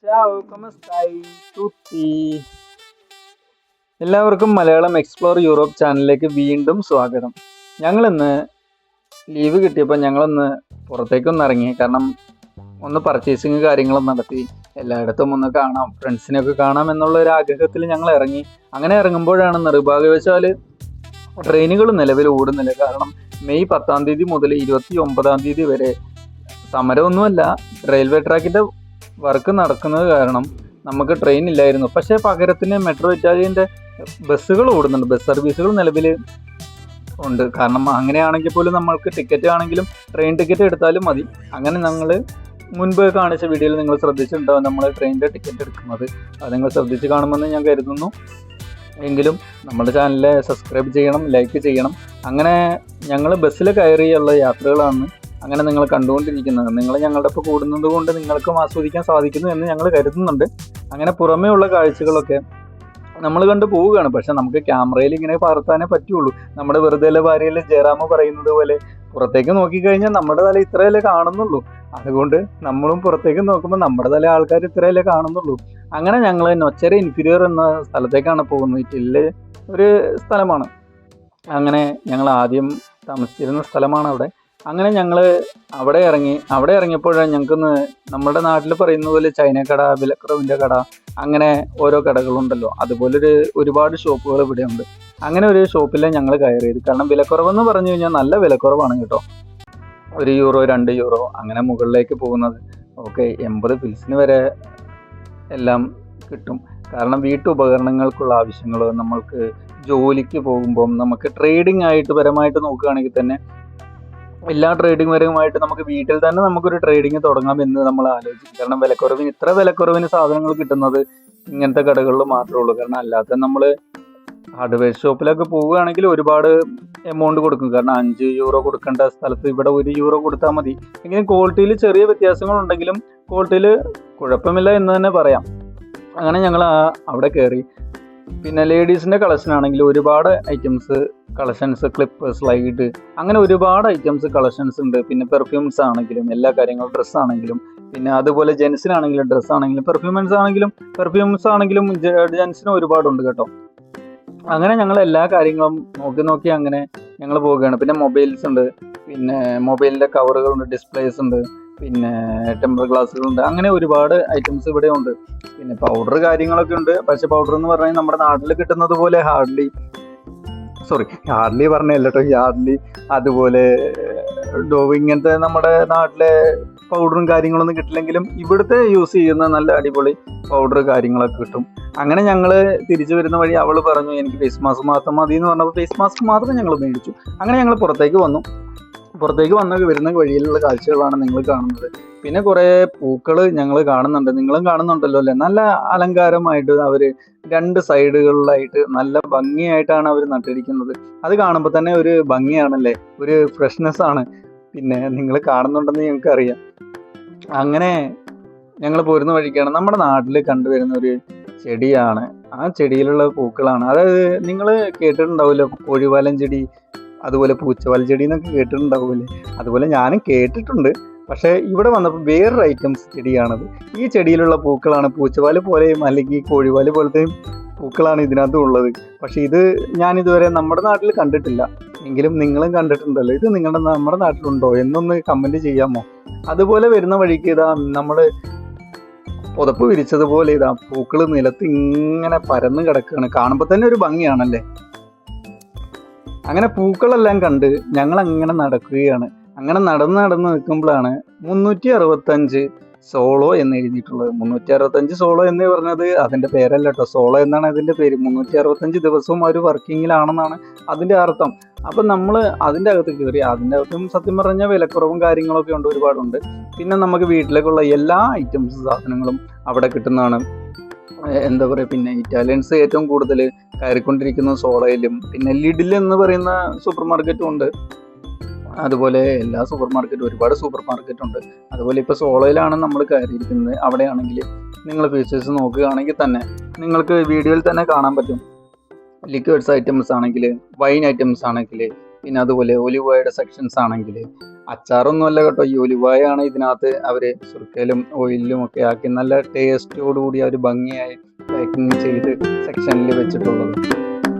Ciao, come stai? Tutti? എല്ലാവർക്കും Malayalam explore Europe ചാനലിലേക്ക് വീണ്ടും സ്വാഗതം. ഞങ്ങളിന്ന് ലീവ് കിട്ടിയപ്പോൾ ഞങ്ങളൊന്ന് പുറത്തേക്കൊന്ന് ഇറങ്ങി. കാരണം ഒന്ന് പർച്ചേസിങ് കാര്യങ്ങളും നടത്തി, എല്ലായിടത്തും ഒന്ന് കാണാം, ഫ്രണ്ട്സിനെയൊക്കെ കാണാം എന്നുള്ള ഒരു ആഗ്രഹത്തിൽ ഞങ്ങൾ ഇറങ്ങി. അങ്ങനെ ഇറങ്ങുമ്പോഴാണ് നിർഭാഗ്യവശാൽ ട്രെയിനുകൾ നിലവിൽ ഓടുന്നില്ല. കാരണം മെയ് 10-ാം തീയതി മുതൽ 29-ാം തീയതി വരെ സമരമൊന്നുമല്ല, റെയിൽവേ ട്രാക്കിൻ്റെ വർക്ക് നടക്കുന്നത് കാരണം നമുക്ക് ട്രെയിൻ ഇല്ലായിരുന്നു. പക്ഷേ പകരത്തിന് മെട്രോ ഇറ്റാലിയൻ്റെ ബസ്സുകൾ ഓടുന്നുണ്ട്, ബസ് സർവീസുകൾ നിലവിൽ ഉണ്ട്. കാരണം അങ്ങനെയാണെങ്കിൽ പോലും നമ്മൾക്ക് ടിക്കറ്റ് ആണെങ്കിലും ട്രെയിൻ ടിക്കറ്റ് എടുത്താലും മതി. അങ്ങനെ ഞങ്ങൾ മുൻപ് കാണിച്ച വീഡിയോയിൽ നിങ്ങൾ ശ്രദ്ധിച്ചിട്ടുണ്ടാവും നമ്മൾ ട്രെയിനിൻ്റെ ടിക്കറ്റ് എടുക്കുന്നത്. അത് നിങ്ങൾ ശ്രദ്ധിച്ച് കാണുമെന്ന് ഞാൻ കരുതുന്നു. എങ്കിലും നമ്മുടെ ചാനലിൽ സബ്സ്ക്രൈബ് ചെയ്യണം, ലൈക്ക് ചെയ്യണം. അങ്ങനെ ഞങ്ങൾ ബസ്സിൽ കയറിയുള്ള യാത്രകളാണ് അങ്ങനെ നിങ്ങൾ കണ്ടുകൊണ്ടിരിക്കുന്നത്. നിങ്ങൾ ഞങ്ങളുടെ ഒപ്പം കൂടുന്നത് കൊണ്ട് നിങ്ങൾക്കും ആസ്വദിക്കാൻ സാധിക്കുന്നു എന്ന് ഞങ്ങൾ കരുതുന്നുണ്ട്. അങ്ങനെ പുറമേ ഉള്ള കാഴ്ചകളൊക്കെ നമ്മൾ കണ്ടു പോവുകയാണ്. പക്ഷെ നമുക്ക് ക്യാമറയിൽ ഇങ്ങനെ പകർത്താനേ പറ്റുള്ളൂ. നമ്മുടെ വെറുതെ ഭാര്യയിൽ ജയറാമ പറയുന്നത് പോലെ പുറത്തേക്ക് നോക്കിക്കഴിഞ്ഞാൽ നമ്മുടെ തല ഇത്രയല്ലേ കാണുന്നുള്ളൂ. അതുകൊണ്ട് നമ്മളും പുറത്തേക്ക് നോക്കുമ്പോൾ നമ്മുടെ തല ആൾക്കാർ ഇത്രയല്ലേ കാണുന്നുള്ളൂ. അങ്ങനെ ഞങ്ങൾ നൊച്ചര ഇൻഫീരിയർ എന്ന സ്ഥലത്തേക്കാണ് പോകുന്നത്. ഇറ്റലിയിലെ ഒരു സ്ഥലമാണ്. അങ്ങനെ ഞങ്ങൾ ആദ്യം താമസിച്ചിരുന്ന സ്ഥലമാണ് അവിടെ. അങ്ങനെ ഞങ്ങൾ അവിടെ ഇറങ്ങിയപ്പോഴാണ് ഞങ്ങൾക്കൊന്ന് നമ്മുടെ നാട്ടിൽ പറയുന്ന പോലെ ചൈനക്കട, വിലക്കുറവിൻ്റെ കട, അങ്ങനെ ഓരോ കടകളുണ്ടല്ലോ, അതുപോലൊരു ഒരുപാട് ഷോപ്പുകൾ ഇവിടെ ഉണ്ട്. അങ്ങനെ ഒരു ഷോപ്പിൽ ഞങ്ങൾ കയറിയത്. കാരണം വിലക്കുറവെന്ന് പറഞ്ഞു കഴിഞ്ഞാൽ നല്ല വിലക്കുറവാണ് കേട്ടോ. €1, €2 അങ്ങനെ മുകളിലേക്ക് പോകുന്നത്. ഓക്കെ, 80 പിൽസിന് വരെ എല്ലാം കിട്ടും. കാരണം വീട്ടുപകരണങ്ങൾക്കുള്ള ആവശ്യങ്ങൾ, നമ്മൾക്ക് ജോലിക്ക് പോകുമ്പം നമുക്ക് ട്രേഡിംഗ് ആയിട്ട് പരമായിട്ട് നോക്കുകയാണെങ്കിൽ തന്നെ എല്ലാ ട്രേഡിംഗ് പരമായിട്ട് നമുക്ക് വീട്ടിൽ തന്നെ നമുക്കൊരു ട്രേഡിങ് തുടങ്ങാം എന്ന് നമ്മൾ ആലോചിക്കും. കാരണം ഇത്ര വിലക്കുറവിന് സാധനങ്ങൾ കിട്ടുന്നത് ഇങ്ങനത്തെ കടകളിൽ മാത്രമേ ഉള്ളൂ. കാരണം അല്ലാത്ത നമ്മൾ ഹാർഡ്വെയർ ഷോപ്പിലൊക്കെ പോവുകയാണെങ്കിൽ ഒരുപാട് എമൗണ്ട് കൊടുക്കും. കാരണം €5 കൊടുക്കേണ്ട സ്ഥലത്ത് ഇവിടെ €1 കൊടുത്താൽ മതി. എങ്കിലും ക്വാളിറ്റിയിൽ ചെറിയ വ്യത്യാസങ്ങളുണ്ടെങ്കിലും ക്വാളിറ്റിയിൽ കുഴപ്പമില്ല എന്ന് തന്നെ പറയാം. അങ്ങനെ ഞങ്ങൾ അവിടെ കയറി. പിന്നെ ലേഡീസിൻ്റെ കളക്ഷൻ ആണെങ്കിൽ ഒരുപാട് കളക്ഷൻസ്, ക്ലിപ്പ്, സ്ലൈഡ്, അങ്ങനെ ഒരുപാട് കളക്ഷൻസ് ഉണ്ട്. പിന്നെ പെർഫ്യൂംസ് ആണെങ്കിലും എല്ലാ കാര്യങ്ങളും, ഡ്രസ്സ് ആണെങ്കിലും, പിന്നെ അതുപോലെ ജെൻസിനാണെങ്കിലും ഡ്രസ്സ് ആണെങ്കിലും പെർഫ്യൂംസ് ആണെങ്കിലും ജെൻസിന് ഒരുപാടുണ്ട് കേട്ടോ. അങ്ങനെ ഞങ്ങൾ എല്ലാ കാര്യങ്ങളും നോക്കി അങ്ങനെ ഞങ്ങൾ പോവുകയാണ്. പിന്നെ മൊബൈൽസ് ഉണ്ട്, പിന്നെ മൊബൈലിൻ്റെ കവറുകളുണ്ട്, ഡിസ്പ്ലേസ് ഉണ്ട്, പിന്നെ ടെമ്പർ ഗ്ലാസ്സുകളുണ്ട്. അങ്ങനെ ഒരുപാട് ഐറ്റംസ് ഇവിടെ ഉണ്ട്. പിന്നെ പൗഡർ കാര്യങ്ങളൊക്കെ ഉണ്ട്. പക്ഷെ പൗഡർ എന്ന് പറഞ്ഞാൽ നമ്മുടെ നാട്ടിൽ കിട്ടുന്നത് പോലെ ഹാർഡ്ലി പറഞ്ഞല്ലോ കേട്ടോ, യാർഡ്ലി, അതുപോലെ ഡോവ്, ഇങ്ങനത്തെ നമ്മുടെ നാട്ടിലെ പൗഡറും കാര്യങ്ങളൊന്നും കിട്ടില്ലെങ്കിലും ഇവിടുത്തെ യൂസ് ചെയ്യുന്ന നല്ല അടിപൊളി പൗഡർ കാര്യങ്ങളൊക്കെ കിട്ടും. അങ്ങനെ ഞങ്ങൾ തിരിച്ചു വരുന്ന വഴി അവൾ പറഞ്ഞു എനിക്ക് ഫേസ് മാസ്ക് മാത്രം മതി എന്ന് പറഞ്ഞപ്പോൾ ഫേസ് മാസ്ക് മാത്രം ഞങ്ങൾ മേടിച്ചു. അങ്ങനെ ഞങ്ങൾ പുറത്തേക്ക് വരുന്ന വഴിയിലുള്ള കാഴ്ചകളാണ് നിങ്ങൾ കാണുന്നത്. പിന്നെ കുറേ പൂക്കൾ ഞങ്ങൾ കാണുന്നുണ്ട്, നിങ്ങളും കാണുന്നുണ്ടല്ലോ അല്ലേ. നല്ല അലങ്കാരമായിട്ട് അവർ 2 സൈഡുകളിലായിട്ട് നല്ല ഭംഗിയായിട്ടാണ് അവർ നട്ടിരിക്കുന്നത്. അത് കാണുമ്പോൾ തന്നെ ഒരു ഭംഗിയാണല്ലേ, ഒരു ഫ്രഷ്നെസ് ആണ്. പിന്നെ നിങ്ങൾ കാണുന്നുണ്ടെന്ന് ഞങ്ങൾക്കറിയാം. അങ്ങനെ ഞങ്ങൾ പോരുന്ന വഴിക്കാണ് നമ്മുടെ നാട്ടിൽ കണ്ടുവരുന്ന ഒരു ചെടിയാണ്. ആ ചെടിയിലുള്ള പൂക്കളാണ്. അതായത് നിങ്ങൾ കേട്ടിട്ടുണ്ടാവില്ലോ, കോഴിവാലൻ ചെടി, അതുപോലെ പൂച്ചവാൽ ചെടി എന്നൊക്കെ കേട്ടിട്ടുണ്ടാവില്ലേ. അതുപോലെ ഞാനും കേട്ടിട്ടുണ്ട്. പക്ഷേ ഇവിടെ വന്നപ്പോൾ വേറൊരു ഐറ്റംസ് ചെടിയാണത്. ഈ ചെടിയിലുള്ള പൂക്കളാണ് പൂച്ചവാല് പോലെയും അല്ലെങ്കിൽ കോഴിവാല് പോലത്തെയും പൂക്കളാണ് ഇതിനകത്തും ഉള്ളത്. പക്ഷെ ഇത് ഞാനിതുവരെ നമ്മുടെ നാട്ടിൽ കണ്ടിട്ടില്ല. എങ്കിലും നിങ്ങളും കണ്ടിട്ടുണ്ടല്ലോ. ഇത് നമ്മുടെ നാട്ടിലുണ്ടോ എന്നൊന്ന് കമൻറ്റ് ചെയ്യാമോ? അതുപോലെ വരുന്ന വഴിക്ക് ഇതാ നമ്മൾ പുതപ്പ് വിരിച്ചതുപോലെ ഇതാ പൂക്കൾ നിലത്ത് ഇങ്ങനെ പരന്ന് കിടക്കുകയാണ്. കാണുമ്പോൾ തന്നെ ഒരു ഭംഗിയാണല്ലേ. അങ്ങനെ പൂക്കളെല്ലാം കണ്ട് ഞങ്ങൾ അങ്ങനെ നടക്കുകയാണ്. അങ്ങനെ നടന്ന് നിൽക്കുമ്പോഴാണ് 365 സോളോ എന്ന് എഴുതിയിട്ടുള്ളത്. 365 സോളോ എന്ന് പറഞ്ഞത് അതിൻ്റെ പേരല്ല കേട്ടോ, സോളോ എന്നാണ് അതിൻ്റെ പേര്. 365 ദിവസവും അവർ വർക്കിങ്ങിലാണെന്നാണ് അതിൻ്റെ അർത്ഥം. അപ്പം നമ്മൾ അതിൻ്റെ അകത്ത് കയറി. അതിൻ്റെ അകത്തും സത്യം പറഞ്ഞാൽ വിലക്കുറവും കാര്യങ്ങളൊക്കെ ഉണ്ട്, ഒരുപാടുണ്ട്. പിന്നെ നമുക്ക് വീട്ടിലേക്കുള്ള എല്ലാ സാധനങ്ങളും അവിടെ കിട്ടുന്നതാണ്. എന്താ പറയുക, പിന്നെ ഇറ്റാലിയൻസ് ഏറ്റവും കൂടുതൽ കയറിക്കൊണ്ടിരിക്കുന്ന സോളയിലും പിന്നെ ലിഡിൽ എന്ന് പറയുന്ന സൂപ്പർ മാർക്കറ്റും ഉണ്ട്. അതുപോലെ എല്ലാ ഒരുപാട് സൂപ്പർ മാർക്കറ്റ് ഉണ്ട്. അതുപോലെ ഇപ്പോൾ സോളയിലാണ് നമ്മൾ കയറിയിരിക്കുന്നത്. അവിടെയാണെങ്കിൽ നിങ്ങൾ ഫീച്ചേഴ്സ് നോക്കുകയാണെങ്കിൽ തന്നെ നിങ്ങൾക്ക് വീഡിയോയിൽ തന്നെ കാണാൻ പറ്റും. ലിക്വിഡ്സ് ഐറ്റംസ് ആണെങ്കിൽ, വൈൻ ഐറ്റംസ് ആണെങ്കിൽ, പിന്നെ അതുപോലെ ഒലിവ് ഓയുടെ സെക്ഷൻസ് ആണെങ്കിൽ അച്ചാറൊന്നും അല്ല കേട്ടോ, ഈ ഒലിവ് ഓയാണ് ഇതിനകത്ത് അവർ സുർക്കയിലും ഓയിലും ഒക്കെ ആക്കി നല്ല ടേസ്റ്റോടുകൂടി അവർ ഭംഗിയായി പാക്കിങ് ചെയ്ത് സെക്ഷനിൽ വെച്ചിട്ടുള്ളത്.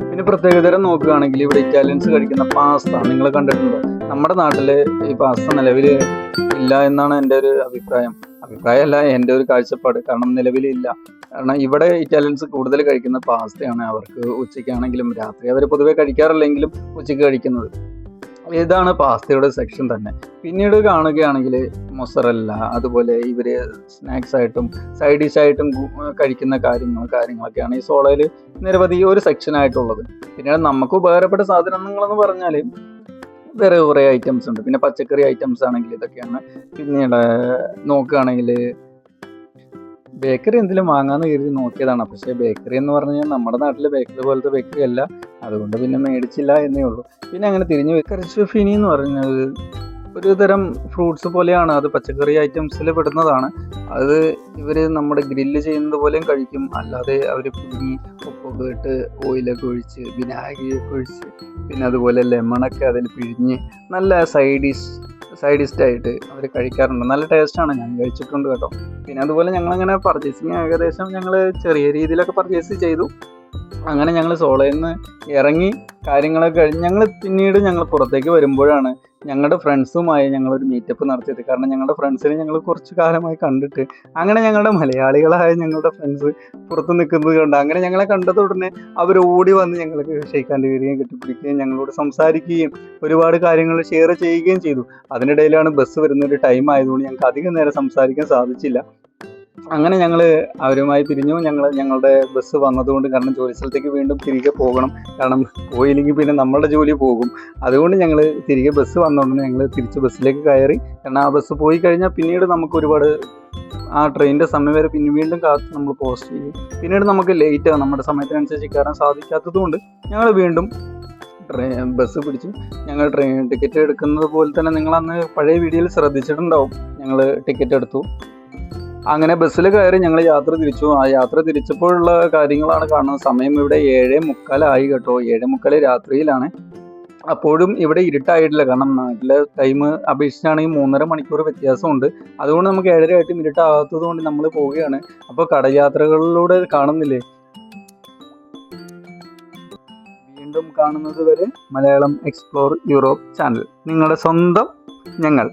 പിന്നെ പ്രത്യേകതരം നോക്കുകയാണെങ്കിൽ ഇവിടെ ഇറ്റാലിയൻസ് കഴിക്കുന്ന പാസ്ത നിങ്ങൾ കണ്ടിട്ടുണ്ടോ? നമ്മുടെ നാട്ടിൽ ഈ പാസ്ത നിലവിൽ ഇല്ല എന്നാണ് എൻ്റെ ഒരു അഭിപ്രായമല്ല, എൻ്റെ ഒരു കാഴ്ചപ്പാട്. കാരണം നിലവിലില്ല. കാരണം ഇവിടെ ഇറ്റാലിയൻസ് കൂടുതൽ കഴിക്കുന്ന പാസ്തയാണ്. അവർക്ക് ഉച്ചയ്ക്കാണെങ്കിലും രാത്രി അവർ പൊതുവെ കഴിക്കാറില്ലെങ്കിലും ഉച്ചയ്ക്ക് കഴിക്കുന്നത് ഇതാണ് പാസ്തയുടെ സെക്ഷൻ തന്നെ. പിന്നീട് കാണുകയാണെങ്കിൽ മൊസറല്ല, അതുപോലെ ഇവർ സ്നാക്സ് ആയിട്ടും സൈഡ് ഡിഷ് ആയിട്ടും കഴിക്കുന്ന കാര്യങ്ങളൊക്കെയാണ് ഈ സോളയിൽ നിരവധി ഒരു സെക്ഷനായിട്ടുള്ളത്. പിന്നീട് നമുക്ക് ഉപകാരപ്പെട്ട സാധനങ്ങളെന്ന് പറഞ്ഞാൽ വേറെ കുറേ ഐറ്റംസ് ഉണ്ട്. പിന്നെ പച്ചക്കറി ഐറ്റംസ് ആണെങ്കിൽ ഇതൊക്കെയാണ്. പിന്നീട് നോക്കുകയാണെങ്കിൽ ബേക്കറി എന്തെങ്കിലും വാങ്ങാമെന്ന് കരുതി നോക്കിയതാണ്. പക്ഷേ ബേക്കറി എന്ന് പറഞ്ഞു കഴിഞ്ഞാൽ നമ്മുടെ നാട്ടിലെ ബേക്കറി പോലത്തെ ബേക്കറി അല്ല, അതുകൊണ്ട് പിന്നെ മേടിച്ചില്ല എന്നേ ഉള്ളൂ. പിന്നെ അങ്ങനെ തിരിഞ്ഞു കറിച്ചുഫിനി എന്ന് പറഞ്ഞത് ഒരു തരം ഫ്രൂട്ട്സ് പോലെയാണ്. അത് പച്ചക്കറി ഐറ്റംസിൽ പെടുന്നതാണ്. അത് ഇവർ നമ്മുടെ ഗ്രില്ല് ചെയ്യുന്നത് പോലെയും കഴിക്കും, അല്ലാതെ അവർ പുഴുങ്ങി ഉപ്പൊക്കെ ഇട്ട് ഓയിലൊക്കെ ഒഴിച്ച് വിനാഗിരിയൊക്കെ ഒഴിച്ച് പിന്നെ അതുപോലെ ലെമണൊക്കെ അതിൽ പിഴിഞ്ഞ് നല്ല സൈഡിസ്റ്റായിട്ട് അവർ കഴിക്കാറുണ്ട്. നല്ല ടേസ്റ്റാണ്, ഞാൻ കഴിച്ചിട്ടുണ്ട് കേട്ടോ. പിന്നെ അതുപോലെ ഞങ്ങളങ്ങനെ പർച്ചേസിങ് ഏകദേശം ഞങ്ങൾ ചെറിയ രീതിയിലൊക്കെ പർച്ചേസ് ചെയ്തു. അങ്ങനെ ഞങ്ങൾ സോളയിൽ നിന്ന് ഇറങ്ങി കാര്യങ്ങളൊക്കെ കഴിഞ്ഞ് പിന്നീട് ഞങ്ങൾ പുറത്തേക്ക് വരുമ്പോഴാണ് ഞങ്ങളുടെ ഫ്രണ്ട്സുമായി ഞങ്ങളൊരു മീറ്റപ്പ് നടത്തിയത്. കാരണം ഞങ്ങളുടെ ഫ്രണ്ട്സിനെ ഞങ്ങൾ കുറച്ച് കാലമായി കണ്ടിട്ട്, അങ്ങനെ ഞങ്ങളുടെ മലയാളികളായ ഞങ്ങളുടെ ഫ്രണ്ട്സ് പുറത്ത് നിൽക്കുന്നത് കണ്ട് അങ്ങനെ ഞങ്ങളെ കണ്ടത് ഉടനെ അവർ ഓടി വന്ന് ഞങ്ങൾക്ക് ഷെയ്ക്കാൻ്റെ വരികയും കെട്ടിപ്പിടിക്കുകയും ഞങ്ങളോട് സംസാരിക്കുകയും ഒരുപാട് കാര്യങ്ങൾ ഷെയർ ചെയ്യുകയും ചെയ്തു. അതിനിടയിലാണ് ബസ് വരുന്നൊരു ടൈം ആയതുകൊണ്ട് ഞങ്ങൾക്ക് അധികം നേരം സംസാരിക്കാൻ സാധിച്ചില്ല. അങ്ങനെ ഞങ്ങൾ അവരുമായി പിരിഞ്ഞു. ഞങ്ങളുടെ ബസ് വന്നതുകൊണ്ട്, കാരണം ജോലി സ്ഥലത്തേക്ക് വീണ്ടും തിരികെ പോകണം, കാരണം പോയില്ലെങ്കിൽ പിന്നെ നമ്മളുടെ ജോലി പോകും. അതുകൊണ്ട് ഞങ്ങൾ തിരികെ ബസ് വന്നതുകൊണ്ട് ഞങ്ങൾ തിരിച്ച് ബസ്സിലേക്ക് കയറി. കാരണം ആ ബസ് പോയി കഴിഞ്ഞാൽ പിന്നീട് നമുക്ക് ഒരുപാട് ആ ട്രെയിനിൻ്റെ സമയം വരെ പിന്നെ വീണ്ടും കാത്ത് നമ്മൾ പോസ്റ്റ് ചെയ്യും. പിന്നീട് നമുക്ക് ലേറ്റാകും, നമ്മുടെ സമയത്തിനനുസരിച്ച് കയറാൻ സാധിക്കാത്തത് കൊണ്ട് ഞങ്ങൾ വീണ്ടും ബസ് പിടിച്ചു. ഞങ്ങൾ ട്രെയിൻ ടിക്കറ്റ് എടുക്കുന്നത് പോലെ തന്നെ നിങ്ങൾ അന്ന് പഴയ വീഡിയോയിൽ ശ്രദ്ധിച്ചിട്ടുണ്ടാവും. ഞങ്ങൾ ടിക്കറ്റ് എടുത്തു, അങ്ങനെ ബസ്സിൽ കയറി ഞങ്ങൾ യാത്ര തിരിച്ചു. ആ യാത്ര തിരിച്ചപ്പോഴുള്ള കാര്യങ്ങളാണ് കാണുന്നത്. സമയം ഇവിടെ 7:45 കേട്ടോ, 7:45 രാത്രിയിലാണ്. അപ്പോഴും ഇവിടെ ഇരുട്ടായിട്ടില്ല. കാരണം നാട്ടിലെ ടൈം അപേക്ഷിച്ചാണെങ്കിൽ 3.5 മണിക്കൂർ വ്യത്യാസമുണ്ട്. അതുകൊണ്ട് നമുക്ക് 7:30 ആയിട്ടും ഇരുട്ടാകാത്തത് കൊണ്ട് നമ്മൾ പോവുകയാണ്. അപ്പോൾ കടയാത്രകളിലൂടെ കാണുന്നില്ലേ. വീണ്ടും കാണുന്നത് വരെ മലയാളം എക്സ്പ്ലോർ യൂറോപ്പ് ചാനൽ, നിങ്ങളുടെ സ്വന്തം ഞങ്ങൾ.